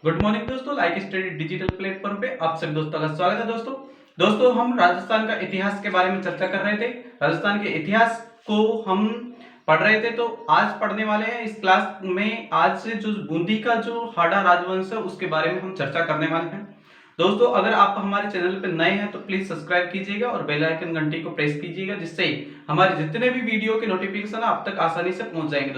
Good morning दोस्तों, like study digital platform पे आप सभी दोस्तों का स्वागत है। दोस्तों हम राजस्थान का इतिहास के बारे में चर्चा कर रहे थे। राजस्थान के इतिहास को हम पढ़ रहे थे, तो आज पढ़ने वाले हैं इस क्लास में। आज से जो बूंदी का जो हाड़ा राजवंश है उसके बारे में हम चर्चा करने वाले हैं। दोस्तों अगर आप हमारे चैनल पर नए हैं तो प्लीज सब्सक्राइब कीजिएगा और बेल आइकन घंटी को प्रेस कीजिएगा, जिससे हमारे जितने भी वीडियो के नोटिफिकेशन आप तक आसानी से पहुंच जाएंगे।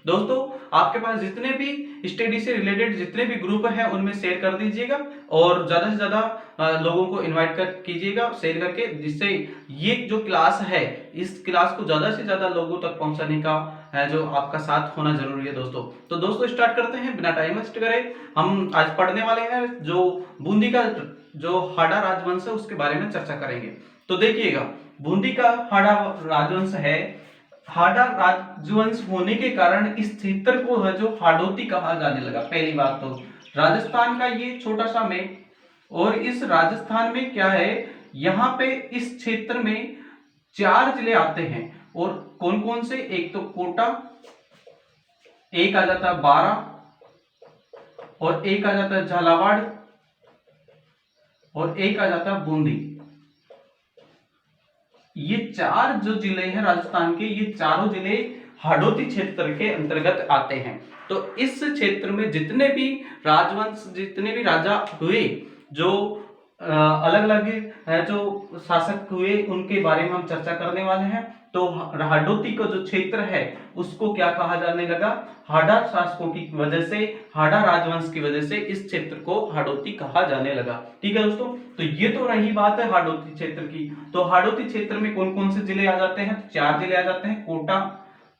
दोस्तों आपके पास जितने भी स्टडी से रिलेटेड जितने भी ग्रुप हैं उनमें शेयर कर दीजिएगा और ज्यादा से ज्यादा लोगों को इनवाइट कर कीजिएगा शेयर करके, जिससे ये जो क्लास है इस क्लास को ज्यादा से ज्यादा लोगों तक पहुंचाने का जो आपका साथ होना जरूरी है। दोस्तों स्टार्ट करते हैं बिना टाइम वेस्ट करे। हम आज पढ़ने वाले हैं जो बूंदी का जो हाड़ा राजवंश है उसके बारे में चर्चा करेंगे। तो देखिएगा, बूंदी का हाड़ा राजवंश है। हाड़ा राजवंश होने के कारण इस क्षेत्र को है जो हाड़ौती कहा जाने लगा। पहली बात तो राजस्थान का ये छोटा सा में, और इस राजस्थान में क्या है, यहाँ पे इस क्षेत्र में 4 जिले आते हैं। और कौन कौन से? एक तो कोटा, एक आ जाता है बारा, और एक आ जाता है झालावाड़, और एक आ जाता है बूंदी। ये 4 जो जिले हैं राजस्थान के, ये चारों जिले हाड़ौती क्षेत्र के अंतर्गत आते हैं। तो इस क्षेत्र में जितने भी राजवंश, जितने भी राजा हुए, जो अलग अलग जो शासक हुए, उनके बारे में हम चर्चा करने वाले हैं। तो हाड़ौती का जो क्षेत्र है उसको क्या कहा जाने लगा? हाड़ा शासकों की वजह से, हाड़ा राजवंश की वजह से इस क्षेत्र को हाड़ौती कहा जाने लगा। ठीक है दोस्तों, तो ये तो रही बात है हाड़ौती क्षेत्र की। तो हाड़ौती क्षेत्र में कौन कौन से जिले आ जाते हैं? 4 जिले आ जाते हैं, कोटा,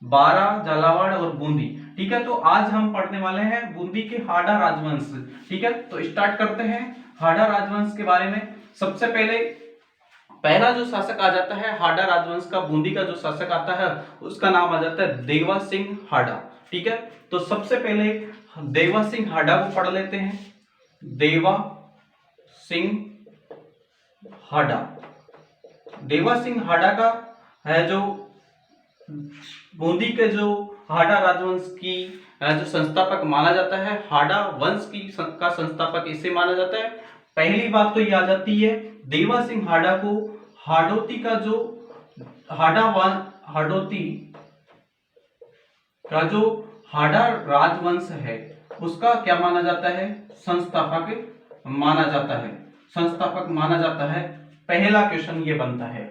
बारा, झालावाड़ और बूंदी। ठीक है, तो आज हम पढ़ने वाले हैं बूंदी के हाड़ा राजवंश। ठीक है, तो स्टार्ट करते हैं हाड़ा राजवंश के बारे में। सबसे पहला जो शासक आ जाता है हाड़ा राजवंश का, बूंदी का जो शासक आता है उसका नाम आ जाता है देवा सिंह हाड़ा। ठीक है, तो सबसे पहले देवा सिंह हाड़ा को पढ़ लेते हैं। देवा सिंह हाड़ा, देवा सिंह हाड़ा का है जो बूंदी के जो हाड़ा राजवंश की जो संस्थापक माना जाता है, हाड़ा वंश की का संस्थापक इसे माना जाता है। पहली बात तो ये आ जाती है, देवा सिंह हाड़ा को हाड़ौती का जो हाड़ौती का जो हाड़ा राजवंश है उसका क्या माना जाता है? संस्थापक माना जाता है। संस्थापक माना जाता है। पहला क्वेश्चन ये बनता है,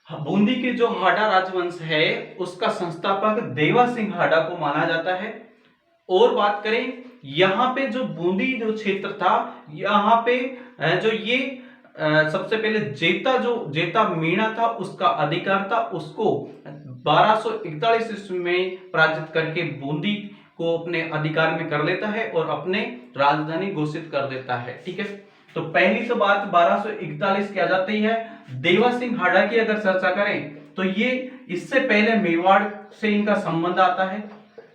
बूंदी के जो हाड़ा राजवंश है उसका संस्थापक देवा सिंह हाड़ा को माना जाता है। और बात करें, यहाँ पे जो बूंदी जो क्षेत्र था, यहाँ पे जो ये सबसे पहले जेता मीणा था उसका अधिकार था, उसको 1241 ईस्वी में पराजित करके बूंदी को अपने अधिकार में कर लेता है और अपने राजधानी घोषित कर देता है। ठीक है, तो पहली तो बात 1241 की आ जाती है। देवा सिंह हाड़ा की अगर चर्चा करें तो ये इससे पहले मेवाड़ से इनका संबंध आता है।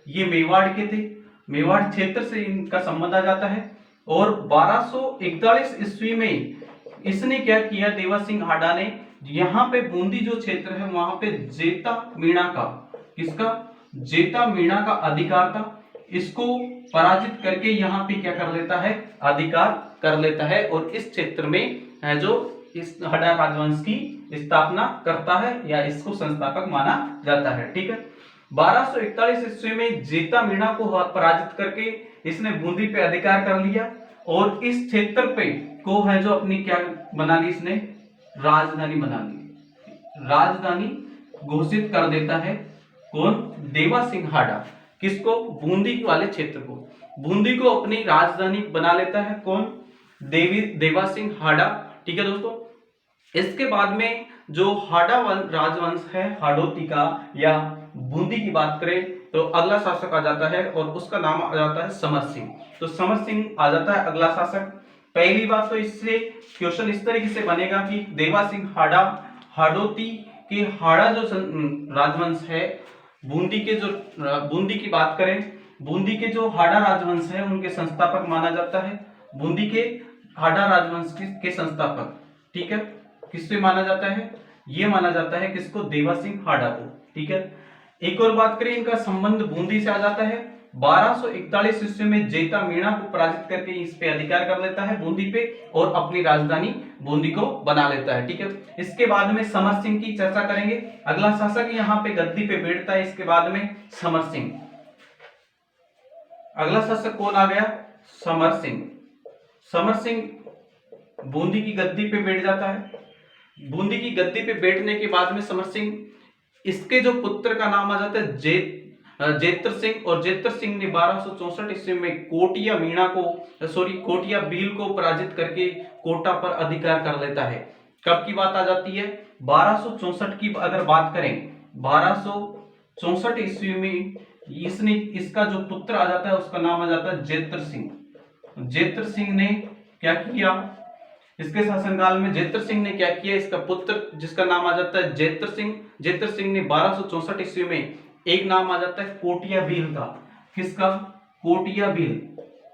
ये मेवाड़ के थे, मेवाड़ क्षेत्र से इनका संबंध आ जाता है। और 1241 ईस्वी में इसने क्या किया, देवा सिंह हाड़ा ने, यहाँ पे बूंदी जो क्षेत्र है वहां पे जेता मीणा का, किसका? जेता मीणा का अधिकार था, इसको पराजित करके यहाँ पे क्या कर लेता है? अधिकार कर लेता है और इस क्षेत्र में है जो इस हाड़ा राजवंश की स्थापना करता है या इसको संस्थापक माना जाता है। ठीक है, 1241 ईस्वी में जेता मीणा को पराजित करके इसने बूंदी पे अधिकार कर लिया और इस क्षेत्र पे को है जो अपनी क्या बना ली, इसने राजधानी बना ली, राजधानी घोषित कर देता है। कौन? देवा सिंह हाड़ा। किसको? बूंदी वाले क्षेत्र को, बूंदी को अपनी राजधानी बना लेता है। कौन? देवा सिंह हाड़ा। ठीक है दोस्तों, इसके बाद में जो हाड़ा राजवंश है हाड़ौती का या बूंदी की बात करें तो अगला शासक आ जाता है और उसका नाम आ जाता है समर सिंह। तो समर सिंह आ जाता है अगला शासक। पहली बात तो इससे क्वेश्चन इस तरीके से बनेगा कि देवा सिंह हाड़ा, हाड़ौती के हाड़ा जो राजवंश है, बूंदी की बात करें, बूंदी के जो हाड़ा राजवंश है उनके संस्थापक माना जाता है। बूंदी के हाड़ा राजवंश के संस्थापक, ठीक है, किससे माना जाता है? ये माना जाता है किसको? देवा सिंह हाड़ा को। ठीक है, एक और बात करें, इनका संबंध बूंदी से आ जाता है। 1241 ईस्वी में जेता मीणा को पराजित करके इस पे अधिकार कर लेता है बूंदी पे, और अपनी राजधानी बूंदी को बना लेता है। ठीक है, इसके बाद में समर सिंह की चर्चा करेंगे। अगला शासक यहाँ पे गद्दी पे बैठता है, इसके बाद में समर सिंह। अगला शासक कौन आ गया? समर सिंह। समर सिंह बूंदी की गद्दी पे बैठ जाता है। बूंदी की गद्दी पे बैठने के बाद में समर सिंह, इसके जो पुत्र का नाम आ जाता है जेतर सिंह, और जेतर सिंह ने 1264 ईस्वी में कोटिया मीणा को कोटिया भील को पराजित करके कोटा पर अधिकार कर लेता है। कब की बात आ जाती है? 1264 की अगर बात करें, 1264 ईस्वी में इसका जो पुत्र आ जाता है उसका नाम आ जाता है जेतर सिंह। जेतर सिंह ने क्या किया? इसके शासनकाल में जेतर सिंह ने क्या किया? इसका पुत्र जिसका नाम आ जाता है जेतर सिंह ने 1264 ईस्वी में एक नाम आ जाता है कोटिया भील का। किसका? कोटिया भील।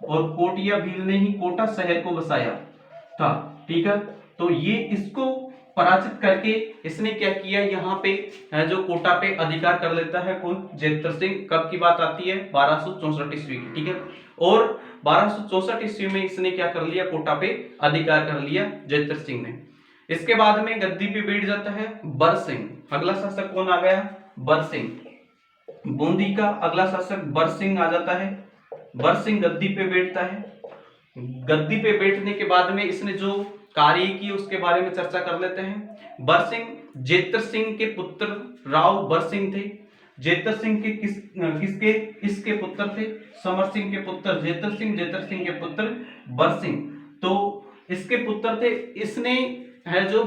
और कोटिया भील ने ही कोटा शहर को बसाया था। ठीक है, तो ये इसको पराजित करके इसने क्या किया? यहाँ पे जो कोटा पे अधिकार कर लेता है कौन? जेतर सिंह। कब की बात आती है? 1264 ईस्वी की। ठीक है, और 1264 ईस्वी में इसने क्या कर लिया? कोटा पे अधिकार कर लिया जेतर सिंह ने। इसके बाद में गद्दी पे बैठ जाता है बरसिंह। अगला शासक कौन आ गया? बरसिंह। बूंदी का अगला शासक बरसिंह आ जाता है। बरसिंह गद्दी पे बैठता है। गद्दी पे बैठने के बाद में इसने जो कार्य की उसके बारे में चर्चा कर लेते हैं। बरसिंह जेतर सिंह के पुत्र राव बरसिंह थे। जेतर सिंह के किसके? इसके पुत्र थे समर सिंह के पुत्र जेतर सिंह के पुत्र बरसिंह। तो इसके पुत्र थे। इसने है जो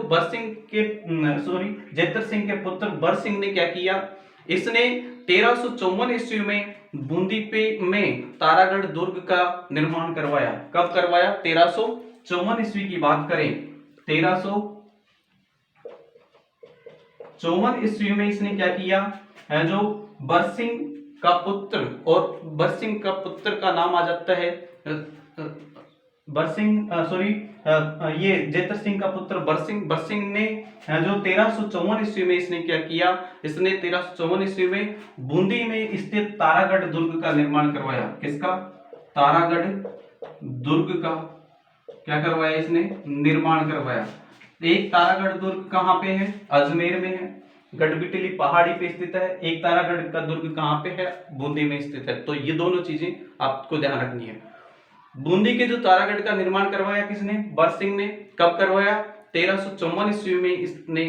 जेतर सिंह के पुत्र बरसिंह ने क्या किया? इसने 1354 ईस्वी में बूंदी पे में तारागढ़ दुर्ग का निर्माण करवाया। कब करवाया? 1354 ईस्वी की बात करें, 1354 ईस्वी में इसने क्या किया है? जो बरसिंह का पुत्र, और बरसिंह का पुत्र का नाम आ जाता है ये जेतर सिंह का पुत्र बरसिंह ने जो 1354 ईस्वी में इसने क्या किया? इसने 1354 ईस्वी में बूंदी में स्थित तारागढ़ दुर्ग का निर्माण करवाया। किसका? तारागढ़ दुर्ग का क्या करवाया? इसने निर्माण करवाया। एक तारागढ़ दुर्ग कहाँ पे है? अजमेर में है, गढ़बिटली पहाड़ी पे स्थित है। एक तारागढ़ का दुर्ग कहाँ पे है? बूंदी में स्थित है। तो ये दोनों चीजें आपको ध्यान रखनी है। बूंदी के जो तारागढ़ का निर्माण करवाया किसने? बरसिंह ने। कब करवाया? 1354 ईस्वी में इसने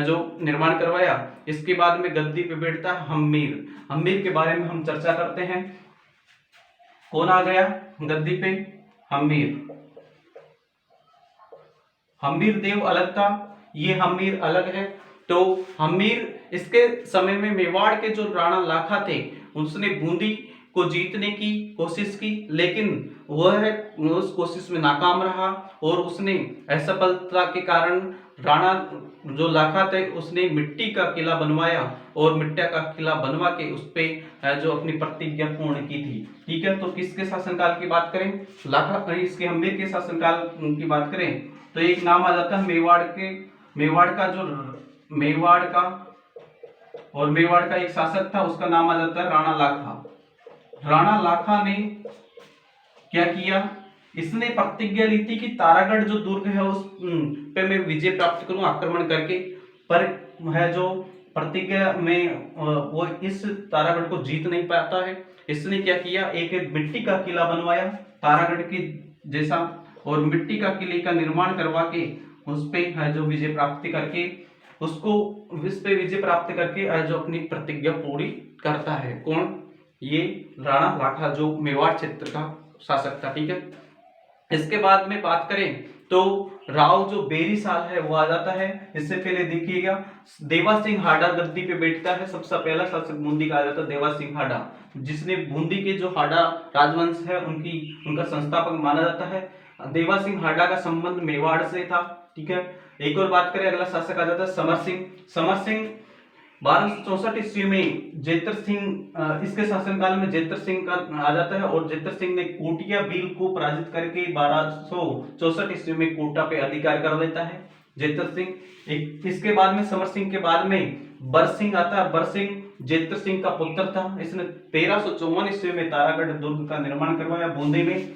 जो निर्माण करवाया। इसके बाद में गद्दी पे बैठता है हम्मीर। हम्मीर के बारे में हम चर्चा करते हैं। कौन आ गया गद्दी पे? हम्मीर। हम्मीर देव अलग था, ये हम्मीर अलग है। तो हम्मीर, इसके समय में मेवाड़ के जो राणा लाखा थे उसने बूंदी को जीतने की कोशिश की, लेकिन वह उस कोशिश में नाकाम रहा, और उसने असफलता के कारण राणा जो लाखा थे उसने मिट्टी का किला बनवाया, और मिट्टी का किला बनवा के उस पे जो अपनी प्रतिज्ञा पूर्ण की थी। ठीक है, तो किसके शासनकाल की बात करें? लाखा, इसके हम्मीर के शासनकाल की बात करें तो एक नाम आ जाता है मेवाड़ का एक शासक था, उसका नाम आ जाता है राणा लाखा। राणा लाखा ने क्या किया? इसने प्रतिज्ञा ली थी कि तारागढ़ जो दुर्ग है उस पे मैं विजय प्राप्त करूं आक्रमण करके, पर है जो प्रतिज्ञा में वो इस तारागढ़ को जीत नहीं पाता है। इसने क्या किया? एक मिट्टी का किला बनवाया तारागढ़ के जैसा, और मिट्टी का किले का निर्माण करवा के उस पे है जो विजय प्राप्ति करके विजय प्राप्त करके जो अपनी प्रतिज्ञा पूरी करता है। कौन? ये राणा लाखा जो मेवाड़ क्षेत्र का शासक था। ठीक है, इसके बाद में बात करें तो राव जो बेरी साल है वो आ जाता है। इससे पहले देखिएगा देवा सिंह हाडा गद्दी पे बैठता है। सबसे पहला शासक बूंदी का आ जाता है देवा सिंह हाडा, जिसने बूंदी के जो हाडा राजवंश है उनका संस्थापक माना जाता है। देवा सिंह हाडा का संबंध मेवाड़ से था। ठीक है, एक और बात करें, अगला शासक आ जाता है समर सिंह। समर सिंह 1264 ईस्वी में जेतर सिंह, इसके शासनकाल में जेतर सिंह का आ जाता है, और जेतर सिंह ने कोटिया भील को पराजित करके 1264 ईस्वी में कोटा पे अधिकार कर लेता है जेतर सिंह। इसके बाद में समर सिंह के बाद में बरसिंह आता है। बरसिंह जेतर सिंह का पुत्र था। इसने 1354 ईस्वी में तारागढ़ दुर्ग का निर्माण करवाया बूंदी में।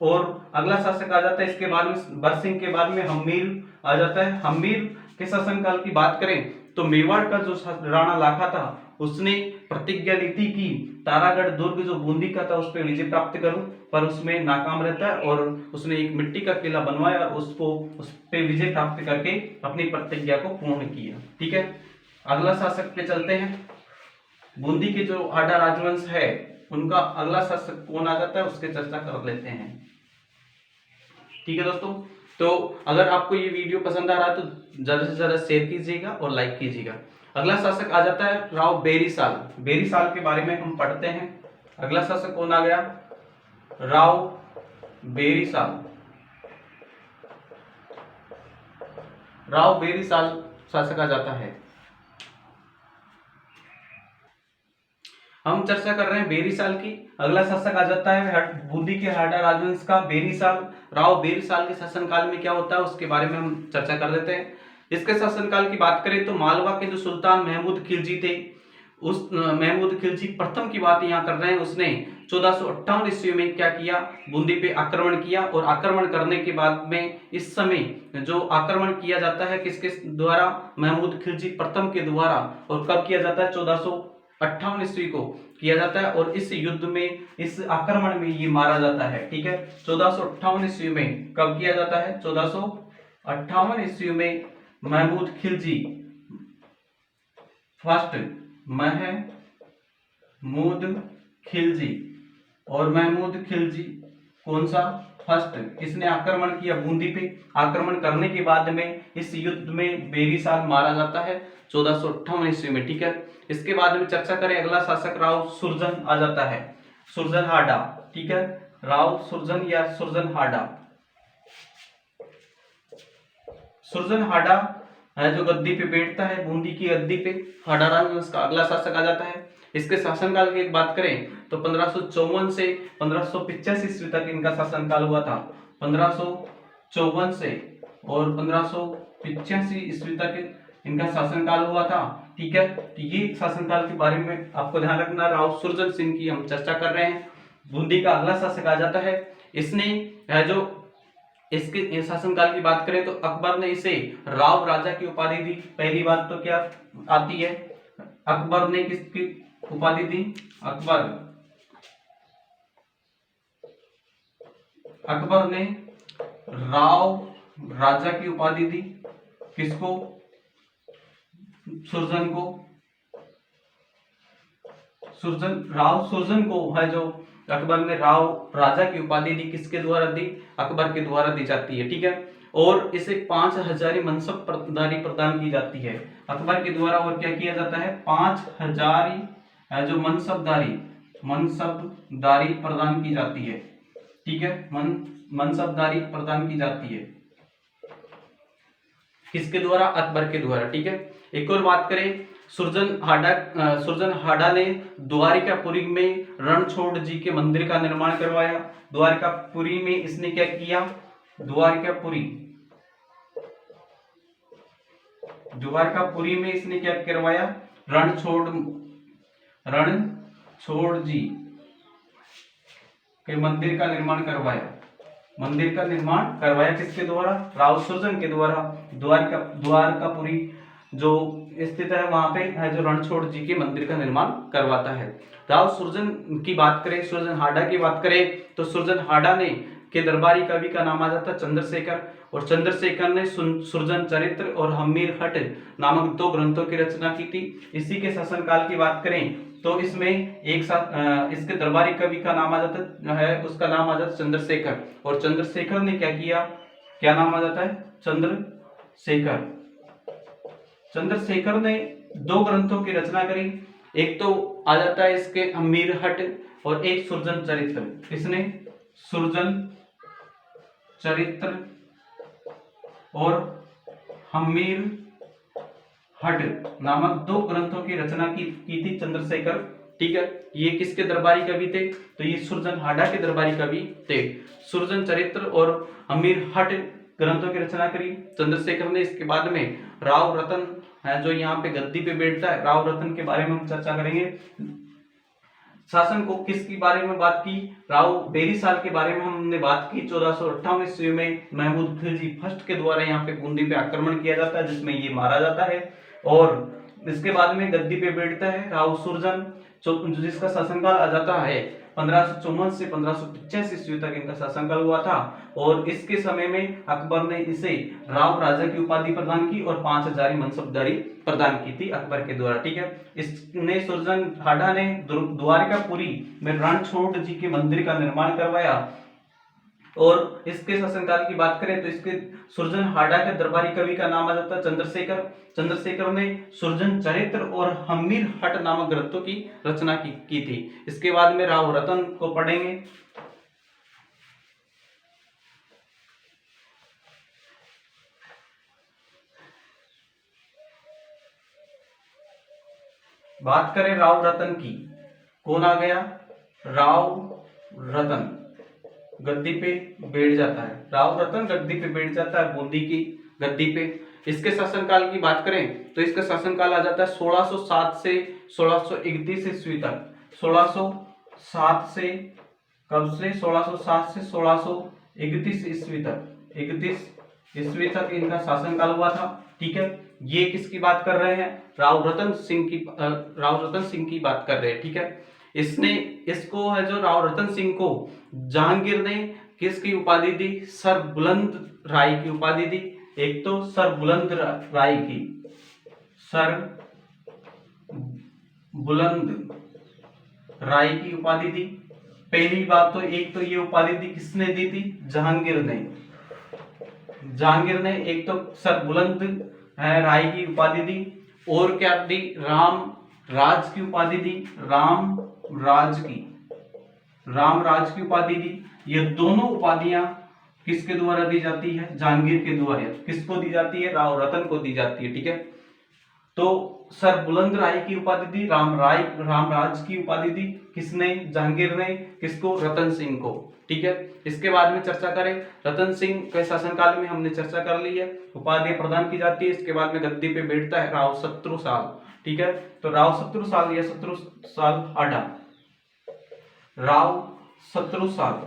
और अगला शासक आ जाता है इसके बाद में बरसिंह के बाद में हम्मीर आ जाता है। हम्मीर के शासनकाल की बात करें तो मेवाड़ का जो राणा लाखा था उसने प्रतिज्ञा ली थी कि तारागढ़ दुर्ग जो बूंदी का था उस पर विजय प्राप्त करूं, पर उसमें नाकाम रहता है और उसने एक मिट्टी का किला बनवाया और उस पे विजय प्राप्त करके अपनी प्रतिज्ञा को पूर्ण किया। ठीक है, अगला शासक पे चलते हैं। बूंदी के जो हाडा राजवंश है उनका अगला शासक कौन आ जाता है उसके चर्चा कर लेते हैं। ठीक है दोस्तों, तो अगर आपको ये वीडियो पसंद आ रहा है तो ज्यादा से ज्यादा शेयर कीजिएगा और लाइक कीजिएगा। अगला शासक आ जाता है राव बेरीसाल। बेरीसाल के बारे में हम पढ़ते हैं। अगला शासक कौन आ गया? राव बेरीसाल। राव बेरीसाल शासक आ जाता है। हम चर्चा कर रहे हैं बेरीसाल की। अगला शासक आ जाता है बूंदी के हाडा राजवंश का बेरीसाल। राव बेरीसाल के शासनकाल में क्या होता है उसके बारे में हम चर्चा कर लेते हैं। इसके शासनकाल की बात करें तो मालवा के जो सुल्तान महमूद खिलजी थे, उस महमूद खिलजी प्रथम की बात यहाँ कर रहे हैं। उसने 1458 ईस्वी में क्या किया? बूंदी पे आक्रमण किया। और आक्रमण करने के बाद में इस समय जो आक्रमण किया जाता है किसके द्वारा? महमूद खिलजी प्रथम के द्वारा। और कब किया जाता है? 1458 ईस्वी को किया जाता है। और इस युद्ध में, इस आक्रमण में ये मारा जाता है। ठीक है, 1458 ईस्वी में कब किया जाता है? 1458 ईस्वी में महमूद खिलजी फर्स्ट, महमूद खिलजी। और महमूद खिलजी कौन सा? फर्स्ट। किसने आक्रमण किया? बूंदी पे। आक्रमण करने के बाद में इस युद्ध में बेरीसाल मारा जाता है 1458 ईस्वी में। ठीक है, इसके बाद में चर्चा करें अगला शासक राव सुरजन आ जाता है। सुरजन हाडा। ठीक है, राव सुरजन या सुरजन हाडा। सुरजन हाडा है जो गद्दी पे बैठता है, बूंदी की गद्दी पे। हाडा राजवंश का अगला शासक आ जाता है। इसके शासनकाल की बात करें तो 1554 से 1585 ईस्वी तक इनका शासनकाल हुआ था। 1554 से और 1585 ईस्वी तक इनका शासनकाल हुआ था। ठीक है, तो ये शासनकाल के बारे में आपको ध्यान रखना। राव सुरजन सिंह की हम चर्चा कर रहे हैं। बूंदी का अगला शासक आ जाता है। इसने जो इसके शासनकाल की बात करें तो अकबर ने इसे राव राजा की उपाधि दी। पहली बात तो क्या आती है? अकबर ने किसकी उपाधि दी? अकबर ने राव राजा की उपाधि दी। किसको? सुरजन को। राव सुरजन को है जो अकबर ने राव राजा की उपाधि दी। किसके द्वारा दी? अकबर के द्वारा दी जाती है। ठीक है, और इसे 5000 मनसबदारी प्रदान की जाती है अकबर के द्वारा। और क्या किया जाता है? 5000 जो मनसबदारी प्रदान की जाती है। ठीक है, मनसबदारी प्रदान की जाती है किसके द्वारा? अकबर के द्वारा। ठीक है, एक और बात करें, सुरजन हाडा ने द्वारिकापुरी में रणछोड़ जी के मंदिर का निर्माण करवाया। द्वारिकापुरी में इसने क्या किया? द्वारिकापुरी में इसने क्या करवाया? रणछोड़ जी के मंदिर का निर्माण करवाया। किसके द्वारा? राव सुरजन के द्वारा। द्वारकापुरी जो स्थित है वहां पे है जो रणछोड़ जी के मंदिर का निर्माण करवाता है। राव सुरजन की बात करें, सुरजन हाडा की बात करें तो सुरजन हाडा ने के दरबारी कवि का नाम आ जाता है चंद्रशेखर। और चंद्रशेखर ने सुरजन चरित्र और हम्मीर हट नामक 2 ग्रंथों की रचना की थी। इसी के शासनकाल की बात करें तो इसमें एक साथ इसके दरबारी कवि का नाम आ जाता है, उसका नाम आ जाता है चंद्रशेखर। और चंद्रशेखर ने क्या किया? क्या नाम आ जाता है? चंद्रशेखर ने 2 ग्रंथों की रचना करी। एक तो आ जाता है इसके हम्मीर हट और एक सुरजन चरित्र। इसने सुरजन चरित्र और हम्मीर हट नामक 2 ग्रंथों की रचना की थी चंद्रशेखर। ठीक है, ये किसके दरबारी कवि थे? तो ये सुरजन हाडा के दरबारी कवि थे। सुरजन चरित्र और हम्मीर हट ग्रंथों की रचना करी चंद्रशेखर ने। इसके बाद में राव रतन है जो यहाँ पे गद्दी पे बैठता है, राव रतन के बारे में हम चर्चा करेंगे। शासन को किसके बारे में बात की, राव बेरीसाल के बारे में हमने बात की। 1458 ईस्वी में महमूद खिलजी फर्स्ट के द्वारा यहाँ पे बूंदी पे आक्रमण किया जाता है, जिसमें ये मारा जाता है। और इसके बाद में गद्दी पे बैठता है राव सुरजन, जिसका शासनकाल आ जाता है 1554 से 1585 ईस्वी तक इनका शासनकाल हुआ था। और इसके समय में अकबर ने इसे राव राजा की उपाधि प्रदान की और 5000 मनसबदारी प्रदान की थी अकबर के द्वारा। ठीक है, इसने सुरजन हाडा ने द्वारिकापुरी में रणछोड़ जी के मंदिर का निर्माण करवाया। और इसके शासनकाल की बात करें तो इसके सुरजन हाडा के दरबारी कवि का नाम आ जाता है चंद्रशेखर। चंद्रशेखर ने सुरजन चरित्र और हमीर हट नामक ग्रंथों की रचना की थी। इसके बाद में राव रतन को पढ़ेंगे। बात करें राव रतन की, कौन आ गया, राव रतन गद्दी पे बैठ जाता है। राव रतन गद्दी पे बैठ जाता है, बूंदी की गद्दी पे। इसके शासनकाल की बात करें तो इसका शासनकाल आ जाता है 1607 से 1631 ईस्वी तक। 1607 से कब से 1607 से 1631 ईस्वी तक, 31 ईस्वी तक इनका शासनकाल हुआ था। ठीक है, ये किसकी बात कर रहे हैं, राव रतन सिंह की बात कर रहे हैं। ठीक है, इसको है जो राव रतन सिंह को जहांगीर ने किसकी उपाधि दी, सर बुलंद राय की उपाधि दी। एक तो सर बुलंद राय की, सर बुलंद राय की उपाधि दी। पहली बात तो एक तो ये उपाधि दी किसने दी थी, जहांगीर ने। जहांगीर ने एक तो सर बुलंद राय की उपाधि दी और क्या दी, राम राज की उपाधि दी, राम राज की उपाधि दी। ये दोनों उपाधियां किसके द्वारा दी जाती है, जहांगीर के द्वारा। किसको दी जाती है, राव रतन को दी जाती है। ठीक है, तो सर बुलंद राय की उपाधि दी, राम राज की उपाधि दी किसने, जहांगीर ने। किसको, रतन सिंह को। ठीक है, इसके बाद में चर्चा करें, रतन सिंह के शासनकाल में हमने चर्चा कर ली है, उपाधि प्रदान की जाती है। इसके बाद में गद्दी पे बैठता है राव शत्रुसाल। ठीक है, तो राव शत्रुसाल या शत्रुसाल हाडा, राव शत्रुसाल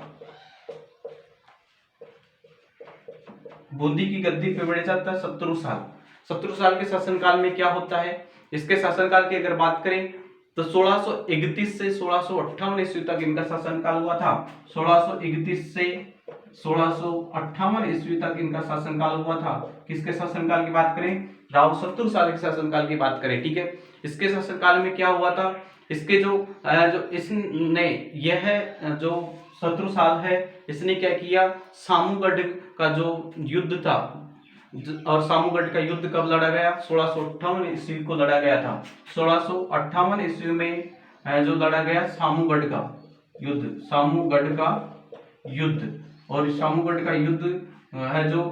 बूंदी की गद्दी पे बैठ जाता है शत्रुसाल के शासनकाल में क्या होता है, इसके शासनकाल की अगर बात करें तो 1631 से 1658 ईस्वी तक इनका शासनकाल हुआ था। 1631 से 1658 ईस्वी तक इनका शासनकाल हुआ था। किसके शासनकाल की बात करें, राव शत्रुसाल के शासनकाल की बात करें। ठीक है, इसके शासनकाल में क्या हुआ था, इसके जो इसने यह जो शत्रुसाल है, इसने क्या किया, सामूगढ़ का जो युद्ध था, और सामूगढ़ का युद्ध कब लड़ा गया, 1658 ईस्वी को लड़ा गया था। 1658 ईस्वी में जो लड़ा गया सामूगढ़ का युद्ध। और सामूगढ़ का युद्ध है जो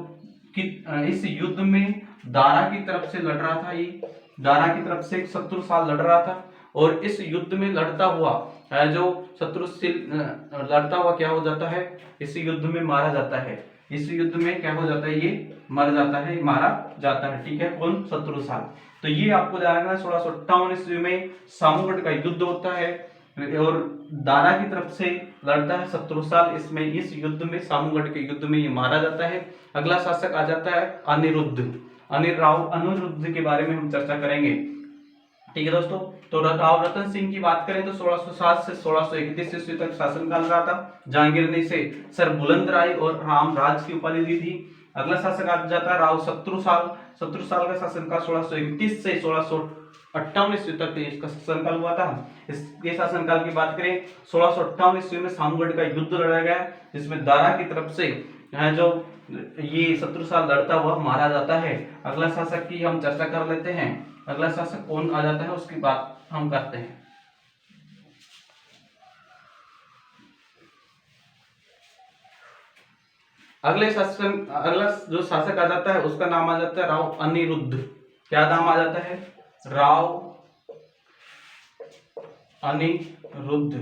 कि इस युद्ध में दारा की तरफ से लड़ रहा था, ये दारा की तरफ से शत्रुसाल लड़ रहा था। और इस युद्ध में लड़ता हुआ जो शत्रुसाल लड़ता हुआ क्या हो जाता है, इस युद्ध में मारा जाता है। इस युद्ध में क्या हो जाता है, ये मर जाता है, मारा जाता है। ठीक है, कौन, शत्रुसाल। तो ये आपको जानना है, 1658 ईस्वी में सामूगढ़ का युद्ध होता है और दारा की तरफ से लड़ता है शत्रुसाल। इसमें इस युद्ध में, सामूगढ़ के युद्ध में ये मारा जाता है। अगला शासक आ जाता है अनिरुद्ध के बारे में हम चर्चा करेंगे। ठीक है दोस्तों, तो राव रतन सिंह की बात करें तो 1607 से 1631 ईस्वी तक शासनकाल रहा था। जहांगीर ने इसे सर बुलंद राय और राम राज की उपाधि दी थी। अगला शासक आ जाता है राव शत्रुसाल का शासनकाल 1631 से 1658 ईस्वी तक इसका शासनकाल हुआ था। इसके शासनकाल की बात करें, 1658 ईस्वी में सामूगढ़ का युद्ध लड़ा गया, जिसमें दारा की तरफ से जो ये शत्रुसाल लड़ता हुआ मारा जाता है। अगला शासक की हम चर्चा कर लेते हैं। अगला शासक कौन आ जाता है उसकी बात हम करते हैं। अगला जो शासक आ जाता है उसका नाम आ जाता है राव अनिरुद्ध। क्या नाम आ जाता है, राव अनिरुद्ध।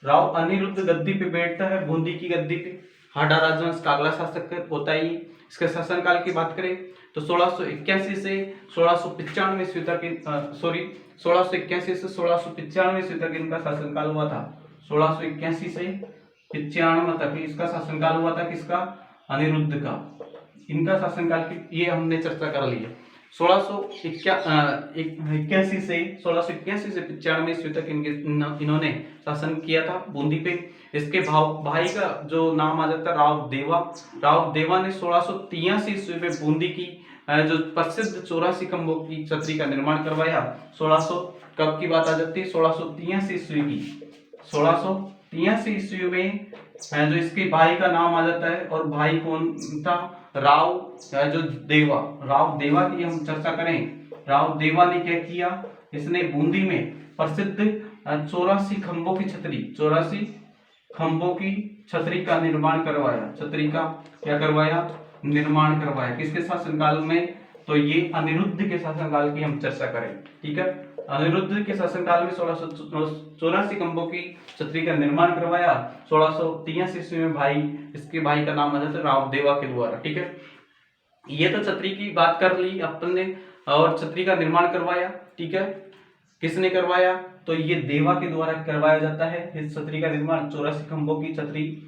राव अनिरुद्ध गद्दी पे बैठता है, बूंदी की गद्दी पे। हाडा राजवंश का अगला शासक होता है। इसके शासनकाल की बात करें तो 1681 से 1695 ईस्वी तक 1681 से 1695 ईस्वी तक इनका शासनकाल हुआ था। 1681 से 95 तक इसका शासनकाल हुआ था। किसका? अनिरुद्ध का। इनका शासनकाल की ये हमने चर्चा कर ली है। 1681 से 95 ईस्वी तक इन्होंने शासन किया था बूंदी पे। इसके भाई का जो नाम आ जाता है राव देवा। राव देवा ने 1683 ईस्वी में बूंदी की जो प्रसिद्ध 84 खंभों की छतरी का निर्माण करवाया। 1600 कब की बात आ जाती है? 1683 ईस्वी की। 1683 ईस्वी में जो इसके भाई का नाम आ जाता है, और भाई कौन था? राव जो देवा। राव देवा की हम चर्चा करें। राव देवा ने क्या किया? इसने बूंदी में प्रसिद्ध 84 खंभों की छतरी 84 खंभों की छतरी का निर्माण करवाया। छतरी का क्या करवाया? निर्माण करवाया। किसके शासनकाल में? तो ये अनिरुद्ध के शासनकाल की हम चर्चा करें। ठीक है, अनिरुद्ध के शासनकाल में 1684 खंभों की छतरी का निर्माण करवाया। 1683 ईस्वी में इसके भाई का नाम आ जाता है राव देवा के द्वारा। ठीक है, ये तो छतरी की बात कर ली अपन ने, और छतरी का निर्माण करवाया। ठीक है, किसने करवाया? तो ये देवा के द्वारा करवाया जाता है इस छतरी का निर्माण। 84 खंभों की छतरी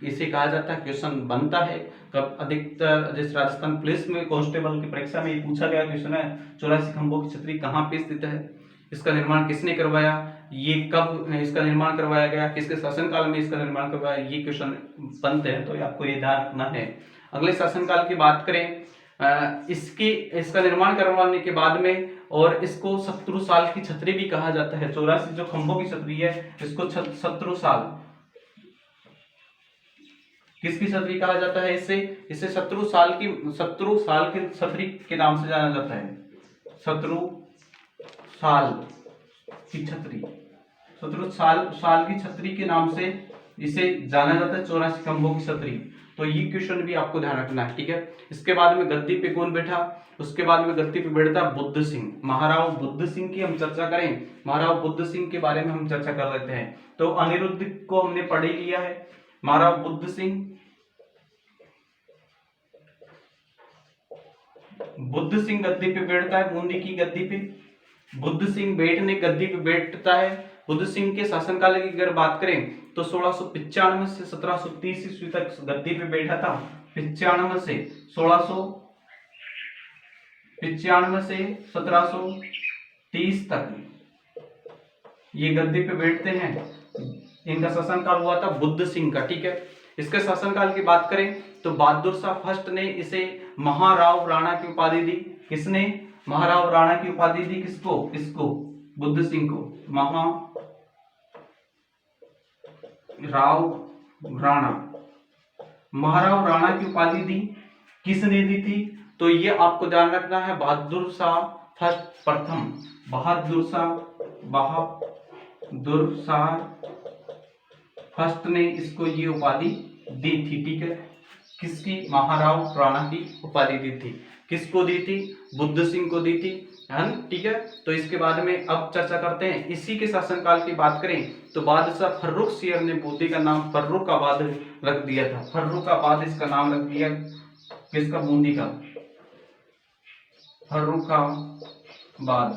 इसे कहा जाता है। क्वेश्चन बनता है कब? अधिकतर जिस राजस्थान पुलिस में कांस्टेबल की परीक्षा में ये पूछा गया क्वेश्चन है, 84 खंभों की छतरी कहाँ पे स्थित है, इसका निर्माण किसने करवाया, ये कब इसका निर्माण करवाया गया, किसके शासनकाल में इसका निर्माण करवाया, ये क्वेश्चन बनते हैं, तो आपको ये ध्यान रखना है। अगले शासनकाल की बात करें, इसका निर्माण करवाने के बाद में, और इसको शत्रु साल की छतरी भी कहा जाता है। 84 जो खंभों की छतरी है इसको शत्रु साल, किसकी छतरी कहा जाता है? इसे शत्रु साल की छतरी के नाम से जाना जाता है। शत्रु साल की छतरी, शत्रु साल की छतरी के नाम से इसे जाना जाता है। 84 खंभों की छतरी। तो ये क्वेश्चन भी आपको ध्यान रखना है। ठीक है, इसके बाद में गद्दी पे कौन बैठा? उसके बाद में गद्दी पे बैठता बुद्ध सिंह। महाराव बुद्ध सिंह की हम चर्चा करें। महाराव बुद्ध सिंह के बारे में हम चर्चा कर लेते हैं। तो अनिरुद्ध को हमने पढ़ ही लिया है। महाराव बुद्ध सिंह गद्दी पे बैठता है, बूंदी की गद्दी पे। बुद्ध सिंह गद्दी पे बैठता है। बुद्ध सिंह के शासनकाल की अगर बात करें तो 1695 से 1730 ईस्वी तक गद्दी पे बैठा था। 95 से 1730 तक ये गद्दी पे बैठते हैं। इनका शासनकाल हुआ था बुद्ध सिंह का। ठीक है, इसके शासनकाल की बात करें तो बहादुर शाह फर्स्ट ने इसे महाराव राणा की उपाधि दी। किसने महाराव राणा की उपाधि दी? किसको? बुद्ध सिंह को महाराव राणा की उपाधि दी। किसने दी थी? तो ये आपको ध्यान रखना है, बहादुर शाह प्रथम। बहादुर शाह फर्स्ट ने इसको ये उपाधि दी थी। ठीक है, किसकी? महाराव राणा की उपाधि दी थी। किसको दी थी? बुद्ध सिंह को दी थी, है ना? ठीक है, तो इसके बाद में अब चर्चा करते हैं। इसी के शासनकाल की बात करें तो बादशाह फर्रुखसियर ने बूंदी का नाम फर्रुखाबाद रख दिया था। फर्रुखाबाद इसका नाम रख दिया। किसका? बूंदी का। फर्रुखाबाद।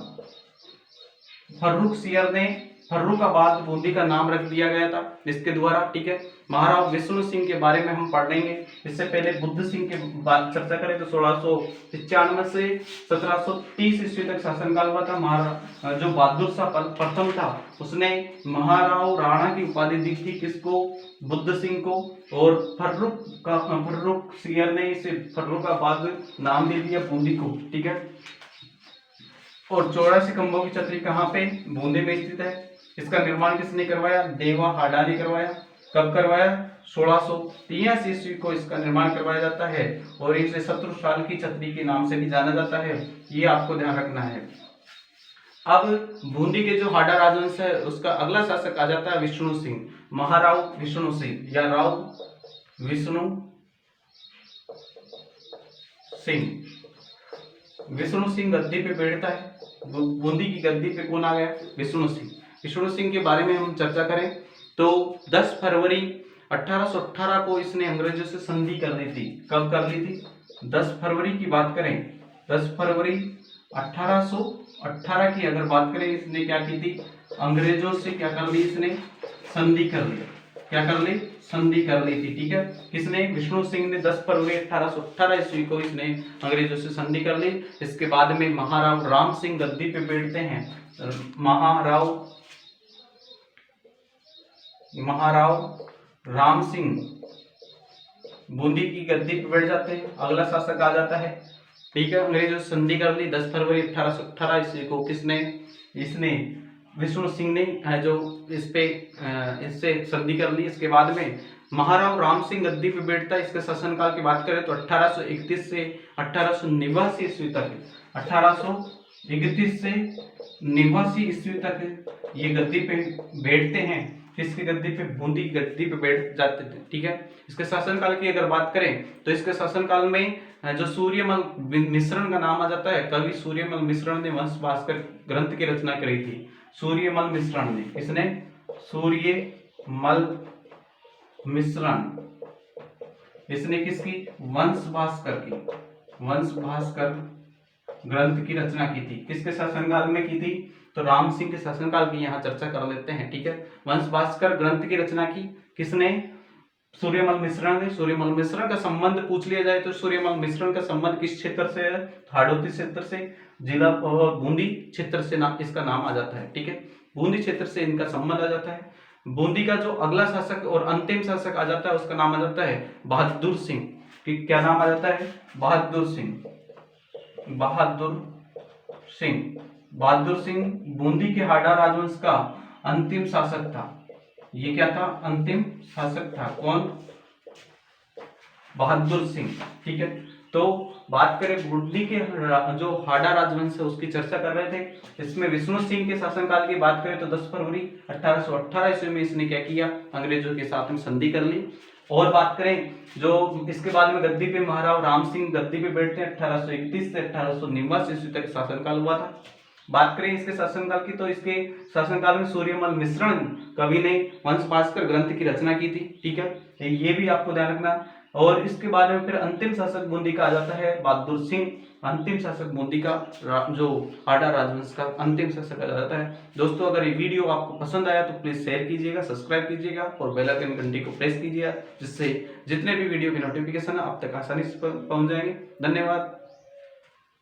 फर्रुखसियर ने फर्रुखाबाद बूंदी का नाम रख दिया गया था इसके द्वारा। ठीक है, महाराव विष्णु सिंह के बारे में हम पढ़ लेंगे। इससे पहले बुद्ध सिंह के बात चर्चा करें तो 1695 से 1730 ईस्वी तक शासनकाल हुआ था। जो बहादुर शाह प्रथम था उसने महाराव राणा की उपाधि दी थी। किसको? बुद्ध सिंह को। और फर्रुखसियर ने इसे फर्रुखाबाद नाम दे दिया बूंदी को। ठीक है, और 84 खंभों की छतरी कहाँ पे? बूंदी में स्थित है। इसका निर्माण किसने करवाया? देवा हाडा ने करवाया। कब करवाया? 1683 ईस्वी को इसका निर्माण करवाया जाता है, और इसे शत्रु साल की छतरी के नाम से भी जाना जाता है। ये आपको ध्यान रखना है। अब बूंदी के जो हाडा राजवंश है उसका अगला शासक आ जाता है विष्णु सिंह। महाराव विष्णु सिंह या राव विष्णु सिंह गद्दी पे बैठता है। बूंदी की गद्दी पे कौन आ गया? विष्णु सिंह। विष्णु सिंह के बारे में हम चर्चा करें तो 10 फरवरी 1818 को इसने अंग्रेजों से संधि कर दी थी। कब कर ली थी? 10 फरवरी की बात करें 10 फरवरी 1818 की अगर बात करें, इसने क्या की थी, अंग्रेजों से क्या कर ली, इसने संधि कर ली। क्या कर ली, संधि कर ली थी। ठीक है, किसने, विष्णु सिंह ने 10 फरवरी 1818 ईस्वी को इसने अंग्रेजों से संधि कर ली। इसके बाद में महाराव राम सिंह गद्दी पे बैठते हैं। महाराव राम सिंह बूंदी की गद्दी पे बैठ जाते हैं, अगला शासक आ जाता है। ठीक है, अंग्रेजों से संधि कर ली 10 फरवरी 1818 ईस्वी को। किसने, इसने विष्णु सिंह ने जो इससे संधि कर ली। इसके बाद में महाराव राम सिंह गद्दी पे बैठता है। इसके शासनकाल की बात करें तो 1831 से 1889 ईस्वी तक, 1831 से 89 ईस्वी तक ये गद्दी पे बैठते हैं। किसकी गद्दी पे, बूंदी गद्दी पे बैठ जाते थे। ठीक है, इसके शासनकाल की अगर बात करें तो इसके शासनकाल में जो सूर्यमल मिश्रण का नाम आ जाता है, कवि सूर्यमल मिश्रण ने वंश भास्कर ग्रंथ की रचना करी थी। सूर्यमल मिश्रण ने, किसने, सूर्यमल मिश्रण, इसने किसकी, वंश भास्कर की, वंश भास्कर ग्रंथ की रचना की थी। किसके शासनकाल में की थी, तो राम सिंह के शासनकाल की यहाँ चर्चा कर लेते हैं। ठीक है, वंश भास्कर ग्रंथ की रचना की किसने, सूर्यमल मिश्रण ने। सूर्यमल मिश्रण का संबंध पूछ लिया जाए तो सूर्यमल मिश्रण का संबंध किस क्षेत्र से है, हाड़ौती क्षेत्र से, जिला बूंदी क्षेत्र से इसका नाम आ जाता है। ठीक है, बूंदी क्षेत्र से इनका संबंध आ जाता है। बूंदी का जो अगला शासक और अंतिम शासक आ जाता है उसका नाम आ जाता है बहादुर सिंह। क्या नाम आ जाता है, बहादुर सिंह। बहादुर सिंह, बहादुर सिंह बूंदी के हाड़ा राजवंश का अंतिम शासक था। ये क्या था, अंतिम शासक था। कौन, बहादुर सिंह। ठीक है, तो बात करें बूंदी के जो हाड़ा राजवंश है उसकी चर्चा कर रहे थे। इसमें विष्णु सिंह के शासनकाल की बात करें तो 10 फरवरी 1818 ईस्वी में इसने क्या किया, अंग्रेजों के साथ में संधि कर ली। और बात करें जो इसके बाद में गद्दी पे महाराव राम सिंह गद्दी पे बैठते हैं, 1831 से 1889 ईस्वी तक शासनकाल हुआ था। बात करें इसके शासनकाल की तो इसके शासनकाल में सूर्यमल मिश्रण कवि ने वंश भास्कर ग्रंथ की रचना की थी। ठीक है, ये भी आपको ध्यान रखना। और इसके बाद में फिर अंतिम शासक बूंदी का आ जाता है बहादुर सिंह। अंतिम शासक बूंदी का जो हाड़ा राजवंश का अंतिम शासक आ जाता है। दोस्तों, अगर ये वीडियो आपको पसंद आया तो प्लीज शेयर कीजिएगा, सब्सक्राइब कीजिएगा और बेल आइकन घंटी को प्रेस कीजिएगा, जिससे जितने भी वीडियो की नोटिफिकेशन है आप तक आसानी से पहुंच जाएंगे। धन्यवाद।